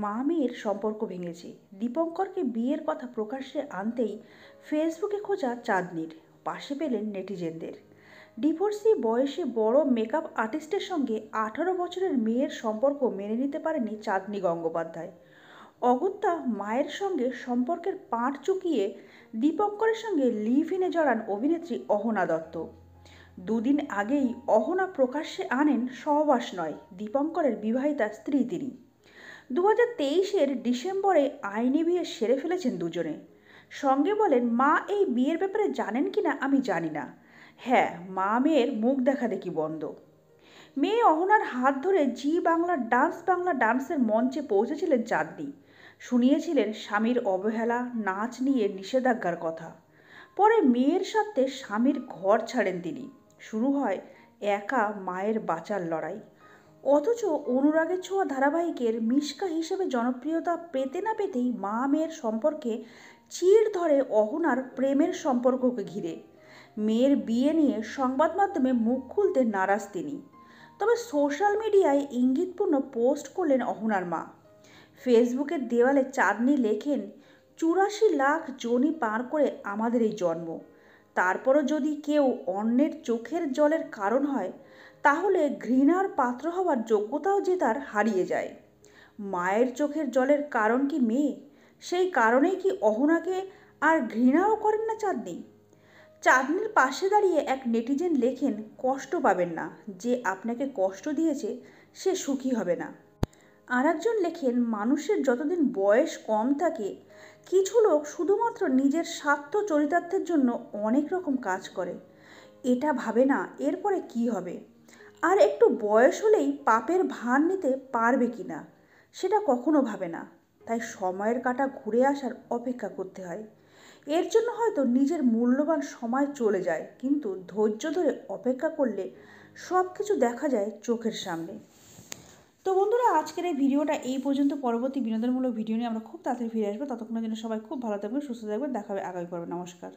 মা মেয়ের সম্পর্ক ভেঙেছে। দীপঙ্করকে বিয়ের কথা প্রকাশ্যে আনতেই ফেসবুকে খোঁজা চাঁদনির, পাশে পেলেন নেটিজেনদের। ডিভোর্সি বয়সে বড় মেকআপ আর্টিস্টের সঙ্গে 18 বছরের মেয়ের সম্পর্ক মেনে নিতে পারেনি চাঁদনি গঙ্গোপাধ্যায়। অগত্যা মায়ের সঙ্গে সম্পর্কের পাঁট চুকিয়ে দীপঙ্করের সঙ্গে লিভ ইনে জড়ান অভিনেত্রী অহনা দত্ত। দুদিন আগেই অহনা প্রকাশ্যে আনেন সহবাস নয়, দীপঙ্করের বিবাহিতা স্ত্রী তিনি। 2023-এর ডিসেম্বরে আইনি বিয়ে সেরে ফেলেছেন দুজনে। সঙ্গে বলেন, মা এই বিয়ের ব্যাপারে জানেন কিনা আমি জানি না। হ্যাঁ, মা মেয়ের মুখ দেখাদেখি বন্ধ। মেয়ে অহনার হাত ধরে জি বাংলা ডান্সের মঞ্চে পৌঁছেছিলেন চাঁদনি। শুনিয়েছিলেন স্বামীর অবহেলা, নাচ নিয়ে নিষেধাজ্ঞার কথা। পরে মেয়ের সাথে স্বামীর ঘর ছাড়েন তিনি। শুরু হয় একা মায়ের বাঁচার লড়াই। অথচ অনুরাগের ছোঁয়া ধারাবাহিকের মিশকা হিসেবে জনপ্রিয়তা পেতে না পেতেই মা মেয়ের সম্পর্কে চিড় ধরে অহনার প্রেমের সম্পর্ককে ঘিরে। মেয়ের বিয়ে নিয়ে সংবাদ মাধ্যমে মুখ খুলতে নারাজ তিনি। তবে সোশ্যাল মিডিয়ায় ইঙ্গিতপূর্ণ পোস্ট করলেন অহনার মা। ফেসবুকের দেওয়ালে চাঁদনি লেখেন, 84 লাখ যোনি পার করে আমাদের এই জন্ম। তারপরও যদি কেউ অন্যের চোখের জলের কারণ হয়, তাহলে ঘৃণার পাত্র হওয়ার যোগ্যতাও যে তার হারিয়ে যায়। মায়ের চোখের জলের কারণ কি মেয়ে? সেই কারণেই কি অহনাকে আর ঘৃণাও করেন না চাঁদনি? চাঁদনির পাশে দাঁড়িয়ে এক নেটিজেন লেখেন, কষ্ট পাবেন না, যে আপনাকে কষ্ট দিয়েছে সে সুখী হবে না। আর একজন লেখেন, মানুষের যতদিন বয়স কম থাকে, কিছু লোক শুধুমাত্র নিজের স্বার্থ চরিতার্থের জন্য অনেক রকম কাজ করে। এটা ভাবে না এরপরে কি হবে, আর একটু বয়স হলেই পাপের ভার নিতে পারবে কি না সেটা কখনো ভাবে না। তাই সময়ের কাঁটা ঘুরে আসার অপেক্ষা করতে হয়। এর জন্য হয়তো নিজের মূল্যবান সময় চলে যায়, কিন্তু ধৈর্য ধরে অপেক্ষা করলে সব কিছু দেখা যায় চোখের সামনে। তো বন্ধুরা, আজকের এই ভিডিওটা এই পর্যন্ত। পরবর্তী বিনোদনমূলক ভিডিও নিয়ে আমরা খুব তাড়াতাড়ি ফিরে আসবো। ততক্ষণের জন্য সবাই খুব ভালো থাকবেন, সুস্থ থাকবেন। দেখা হবে আগামী পর্বে। নমস্কার।